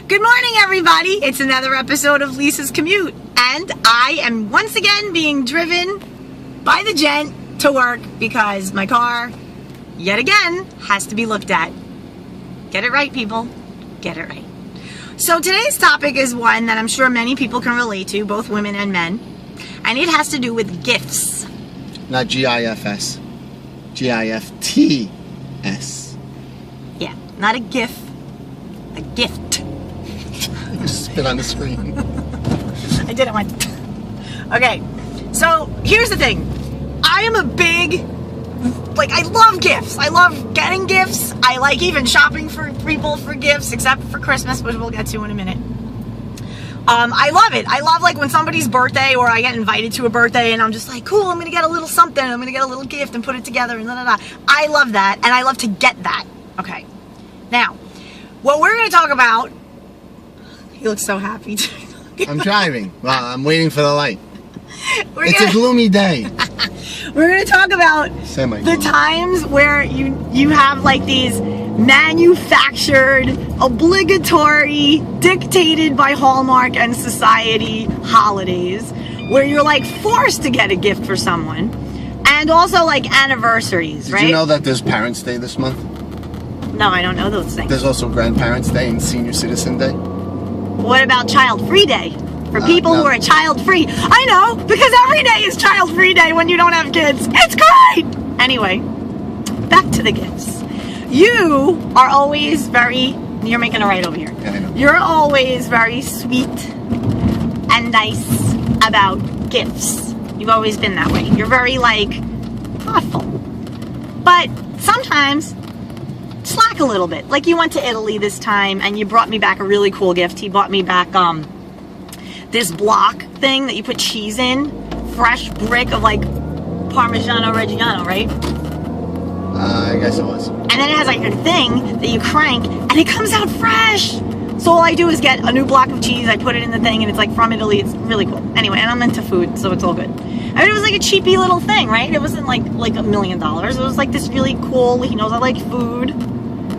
Good morning, everybody. It's another episode of Lisa's Commute, and I am once again being driven by the gent to work because my car, yet again, has to be looked at. Get it right, people. Get it right. So today's topic is one that I'm sure many people can relate to, both women and men, and it has to do with gifts. Not G-I-F-S. G-I-F-T-S. Yeah, not a gif, a gift. You spit on the screen. I did it once. Okay, so here's the thing. I am a big, I love gifts. I love getting gifts. I like even shopping for people for gifts, except for Christmas, which we'll get to in a minute. I love it. I love when somebody's birthday or I get invited to a birthday and I'm just like, cool, I'm going to get a little something. I'm going to get a little gift and put it together and da-da-da. I love that, and I love to get that. Okay. Now, what we're going to talk about... He looks so happy. I'm driving. Well, I'm waiting for the light. It's a gloomy day. We're going to talk about the times where you have these manufactured, obligatory, dictated by Hallmark and society holidays where you're forced to get a gift for someone, and also anniversaries, right? Did you know that there's Parents' Day this month? No, I don't know those things. There's also Grandparents' Day and Senior Citizen Day. What about Child Free Day? For people who are child free. I know, because every day is Child Free Day when you don't have kids. It's great! Anyway, back to the gifts. You are always you're making a right over here. Yeah, I know. You're always very sweet and nice about gifts. You've always been that way. You're very, thoughtful. But sometimes, slack a little bit. You went to Italy this time and you brought me back a really cool gift. He bought me back, this block thing that you put cheese in. Fresh brick of, Parmigiano Reggiano, right? I guess it was. And then it has, a thing that you crank, and it comes out fresh! So all I do is get a new block of cheese, I put it in the thing, and it's, from Italy. It's really cool. Anyway, and I'm into food, so it's all good. I mean, it was, a cheapy little thing, right? It wasn't, $1 million. It was, this really cool... He knows I like food. He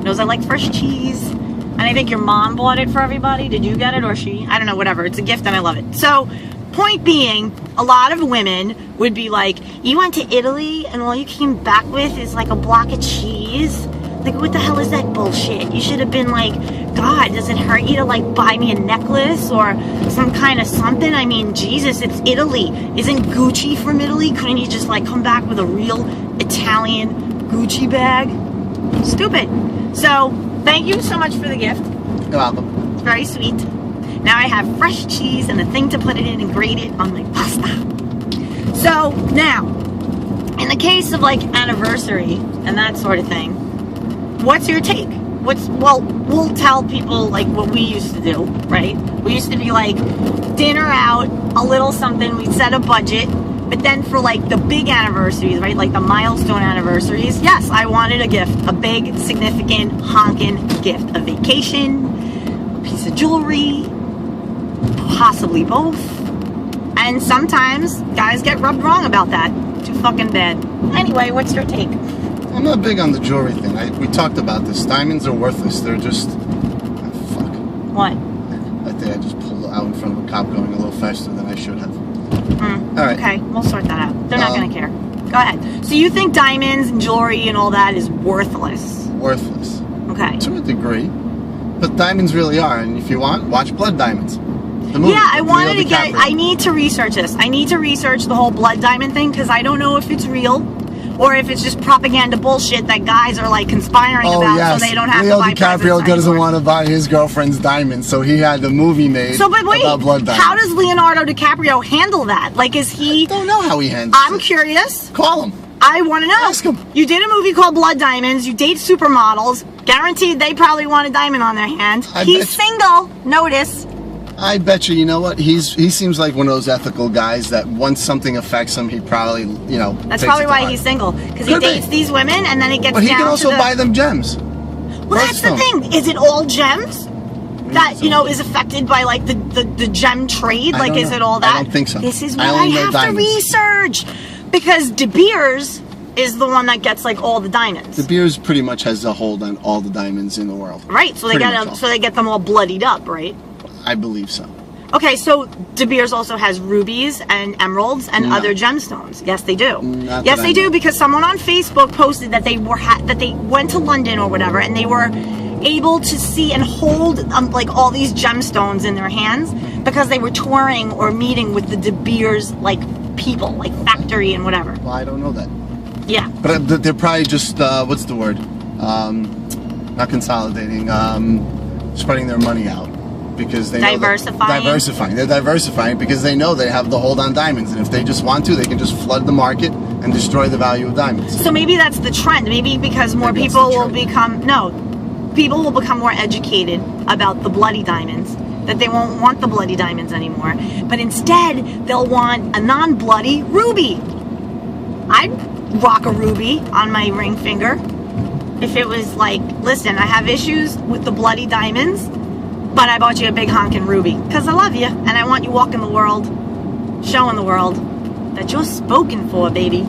knows I like fresh cheese. And I think your mom bought it for everybody. Did you get it, or she? I don't know, whatever. It's a gift, and I love it. So, point being, a lot of women would be like, you went to Italy, and all you came back with is, a block of cheese? What the hell is that bullshit? You should have been God, does it hurt you to, buy me a necklace or some kind of something? I mean, Jesus, it's Italy. Isn't Gucci from Italy? Couldn't you just, come back with a real Italian Gucci bag? Stupid. So, thank you so much for the gift. You're welcome. It's very sweet. Now I have fresh cheese and a thing to put it in and grate it on my pasta. So, now, in the case of, anniversary and that sort of thing, what's your take? We'll tell people, what we used to do, right? We used to be, dinner out, a little something, we'd set a budget, but then for, the big anniversaries, right? The milestone anniversaries, yes, I wanted a gift. A big, significant, honking gift. A vacation, a piece of jewelry, possibly both. And sometimes guys get rubbed wrong about that. Too fucking bad. Anyway, what's your take? I'm not big on the jewelry thing. We talked about this. Diamonds are worthless. They're just... fuck. What? I think I just pulled out in front of a cop going a little faster than I should have. All right. Okay, we'll sort that out. They're not going to care. Go ahead. So you think diamonds and jewelry and all that is worthless? Worthless. Okay. To a degree. But diamonds really are. And if you want, watch Blood Diamonds. The movie. Yeah, I wanted to get... I need to research this. I need to research the whole blood diamond thing because I don't know if it's real or if it's just propaganda bullshit that guys are conspiring about so they don't have to buy presents Leo DiCaprio doesn't anymore. want to buy his girlfriend's diamonds, so he had the movie made but wait, about blood diamonds. How does Leonardo DiCaprio handle that? Is he... I don't know how he handles it. I'm curious. Call him. I want to know. Ask him. You did a movie called Blood Diamonds. You date supermodels. Guaranteed they probably want a diamond on their hand. He's single. Notice. I bet you know what? He seems like one of those ethical guys that once something affects him, he probably, That's probably why he's single. Because he dates these women and then it gets down to But he can also buy them gems. Well, that's the thing. Is it all gems? That, is affected by, the gem trade? Is it all that? I don't think so. This is what I have to research. Because De Beers is the one that gets like all the diamonds. De Beers pretty much has a hold on all the diamonds in the world. Right, so they get them all bloodied up, right? I believe so. Okay, so De Beers also has rubies and emeralds and other gemstones. Yes, they do. Yes, they do, because someone on Facebook posted that they went to London or whatever, and they were able to see and hold like all these gemstones in their hands because they were touring or meeting with the De Beers like people, like factory and whatever. Well, I don't know that. Yeah. But they're probably just what's the word? Not consolidating. Spreading their money out. Because they diversifying. They're diversifying because they know they have the hold on diamonds, and if they just want to, they can just flood the market and destroy the value of diamonds. So maybe that's the trend. Maybe because more people will become more educated about the bloody diamonds, that they won't want the bloody diamonds anymore, but instead they'll want a non-bloody ruby. I'd rock a ruby on my ring finger if it was like, listen, I have issues with the bloody diamonds, but I bought you a big honkin' ruby because I love you and I want you walking the world, showing the world that you're spoken for, baby.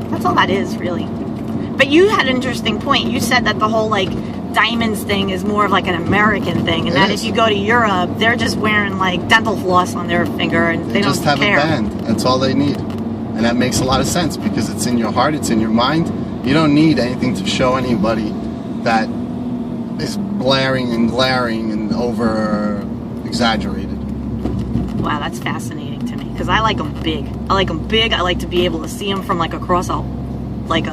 That's all that is, really. But you had an interesting point. You said that the whole like diamonds thing is more of like an American thing, and that if you go to Europe, they're just wearing like dental floss on their finger and they don't just have care. a band. That's all they need, and that makes a lot of sense because it's in your heart, it's in your mind. You don't need anything to show anybody that is blaring and glaring and over exaggerated. Wow, that's fascinating to me because I like them big. I like them big. I like to be able to see them from like across a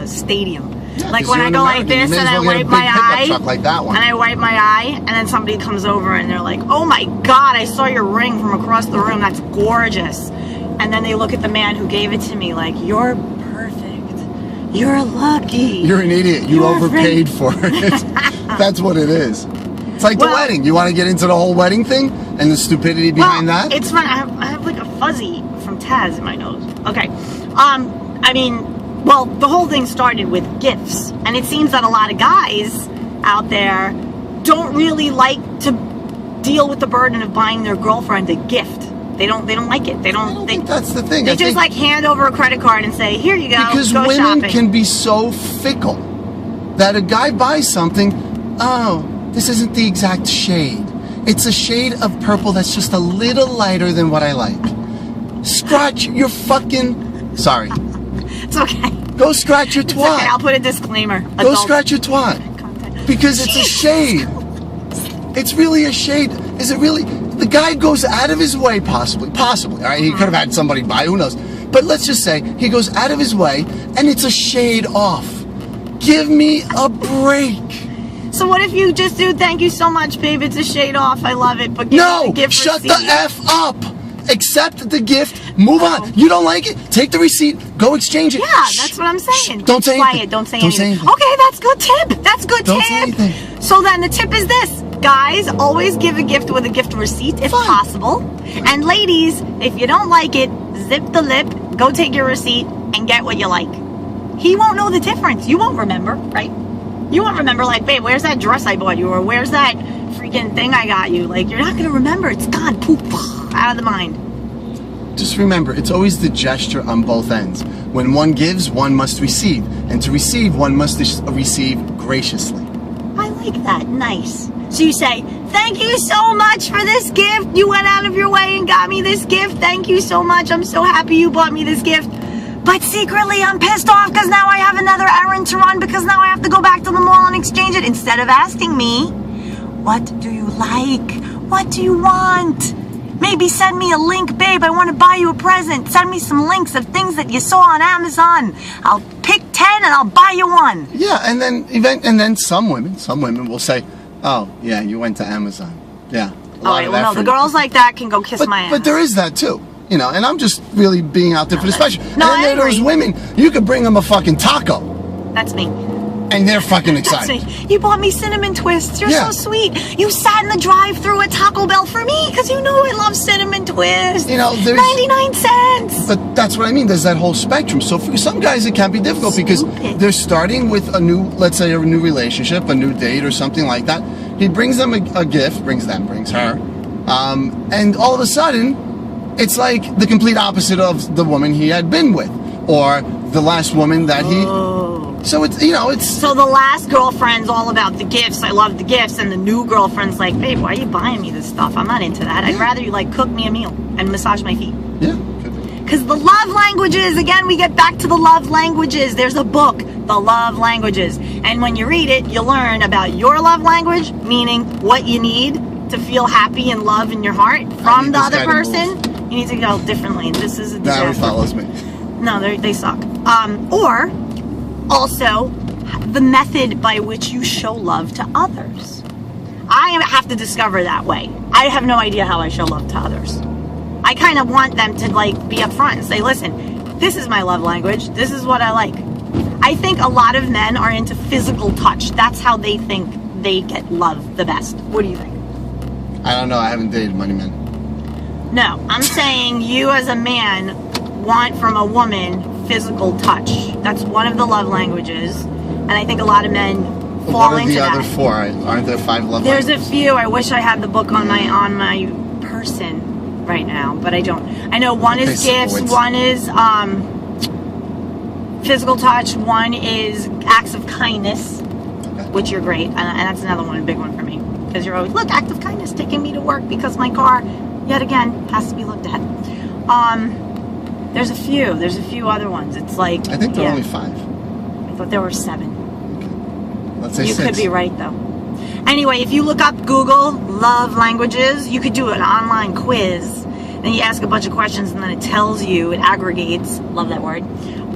stadium. Yeah, like when I go like this and I wipe my eye, like that one. and I wipe my eye, and then somebody comes over and they're like, "Oh my God, I saw your ring from across the room. That's gorgeous." And then they look at the man who gave it to me like, "You're perfect. You're lucky. You're an idiot. You overpaid for it." That's what it is. It's like the wedding. You want to get into the whole wedding thing and the stupidity behind that? It's fun. I have like a fuzzy from Taz in my nose. Okay. I mean, well, the whole thing started with gifts, and it seems that a lot of guys out there don't really like to deal with the burden of buying their girlfriend a gift. They don't like it. I don't think that's the thing. They just like hand over a credit card and say, "Here you go." Because go women shopping. can be so fickle that a guy buys something. Oh, this isn't the exact shade. It's a shade of purple that's just a little lighter than what I like. Scratch your fucking... Sorry. It's okay. Go scratch your twat. Okay, I'll put a disclaimer. Go scratch your twat. Because it's a shade. It's really a shade. Is it really... The guy goes out of his way, possibly. All right, he could have had somebody buy, who knows. But let's just say he goes out of his way and it's a shade off. Give me a break. So what if you just do, "Thank you so much, babe, it's a shade off, I love it, but give me the gift shut receipt." the F up. Accept the gift, move on. You don't like it? Take the receipt, go exchange it. Yeah, that's what I'm saying. Don't say anything. Don't say anything. Okay, that's good tip. That's good tip. Don't say anything. So then the tip is this. Guys, always give a gift with a gift receipt if possible. And ladies, if you don't like it, zip the lip, go take your receipt, and get what you like. He won't know the difference. You won't remember, right? You won't remember, like, "Babe, where's that dress I bought you?" Or "Where's that freaking thing I got you?" Like, you're not going to remember. It's gone. Poof, out of the mind. Just remember, it's always the gesture on both ends. When one gives, one must receive. And to receive, one must receive graciously. I like that. Nice. So you say, "Thank you so much for this gift. You went out of your way and got me this gift. Thank you so much. I'm so happy you bought me this gift. But secretly, I'm pissed off because now I have another errand to run because now I have to go back to the mall and exchange it." Instead of asking me, "What do you like? What do you want? Maybe send me a link, babe. I want to buy you a present. Send me some links of things that you saw on Amazon. I'll pick 10 and I'll buy you one." Yeah, and then some women will say, "Oh, yeah, you went to Amazon." Yeah. Alright, well, no, the girls like that can go kiss my ass. But there is that too. You know, and I'm just really being out there for the special. No, and then there are those women, you could bring them a fucking taco. That's me. And they're fucking excited. That's me. You bought me cinnamon twists. You're so sweet. You sat in the drive-thru at Taco Bell for me because you know I love cinnamon twists. You know, there's 99 cents. But that's what I mean. There's that whole spectrum. So for some guys, it can be difficult because they're starting with a new, let's say, a new relationship, a new date, or something like that. He brings them a gift, brings her, and all of a sudden, it's like the complete opposite of the woman he had been with, or the last woman that he. Oh. So it's, you know, it's. So the last girlfriend's all about the gifts. I love the gifts, and the new girlfriend's like, babe, why are you buying me this stuff? I'm not into that. I'd rather you like cook me a meal and massage my feet. Yeah. Because the love languages, again, we get back to the love languages. There's a book, The Love Languages. And when you read it, you learn about your love language, meaning what you need to feel happy and love in your heart from the other person. You need to go differently. This is a disaster. Nah, he follows me. No, they suck. Or also the method by which you show love to others. I have to discover that way. I have no idea how I show love to others. I kind of want them to like be upfront and say, listen, this is my love language. This is what I like. I think a lot of men are into physical touch. That's how they think they get love the best. What do you think? I don't know. I haven't dated many men. No, I'm saying you as a man want from a woman physical touch. That's one of the love languages. And I think a lot of men fall into that. What are the other four? Aren't there 5 love languages? languages? There's a few. I wish I had the book on my person right now, but I don't. I know one is gifts, one is physical touch, one is acts of kindness, which you're great, and that's another one, a big one for me, because you're always, look, act of kindness, taking me to work because my car, yet again, has to be looked at. There's a few other ones. It's like, I think there are only 5. I thought there were 7. Okay. Let's say you 6. Could be right though. Anyway, if you look up Google love languages, you could do an online quiz. Then you ask a bunch of questions and then it tells you, it aggregates, love that word,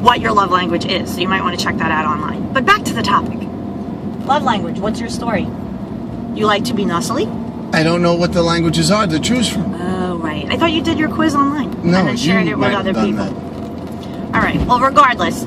what your love language is. So you might want to check that out online. But back to the topic. Love language, what's your story? You like to be nuzzly? I don't know what the languages are to choose from. Oh, right. I thought you did your quiz online. No, and then shared it with other people. All right. Well, regardless,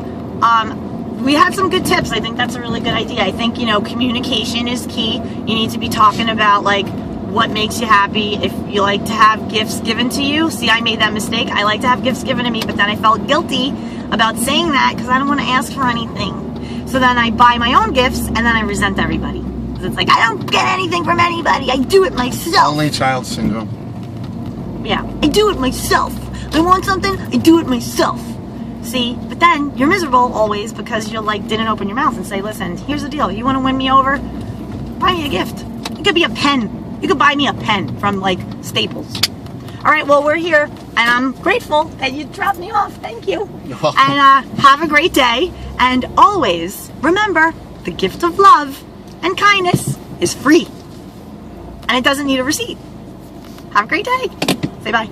we had some good tips. I think that's a really good idea. I think, communication is key. You need to be talking about, like, what makes you happy. If you like to have gifts given to you. See, I made that mistake. I like to have gifts given to me, but then I felt guilty about saying that because I don't want to ask for anything. So then I buy my own gifts, and then I resent everybody. Because it's like, I don't get anything from anybody. I do it myself. Only child syndrome. Yeah, I do it myself. I want something, I do it myself. See, but then you're miserable always because you didn't open your mouth and say, listen, here's the deal. You want to win me over? Buy me a gift. It could be a pen. You could buy me a pen from Staples. All right, well, we're here and I'm grateful that you dropped me off. Thank you. And have a great day. And always remember, the gift of love and kindness is free. And it doesn't need a receipt. Have a great day. Say bye.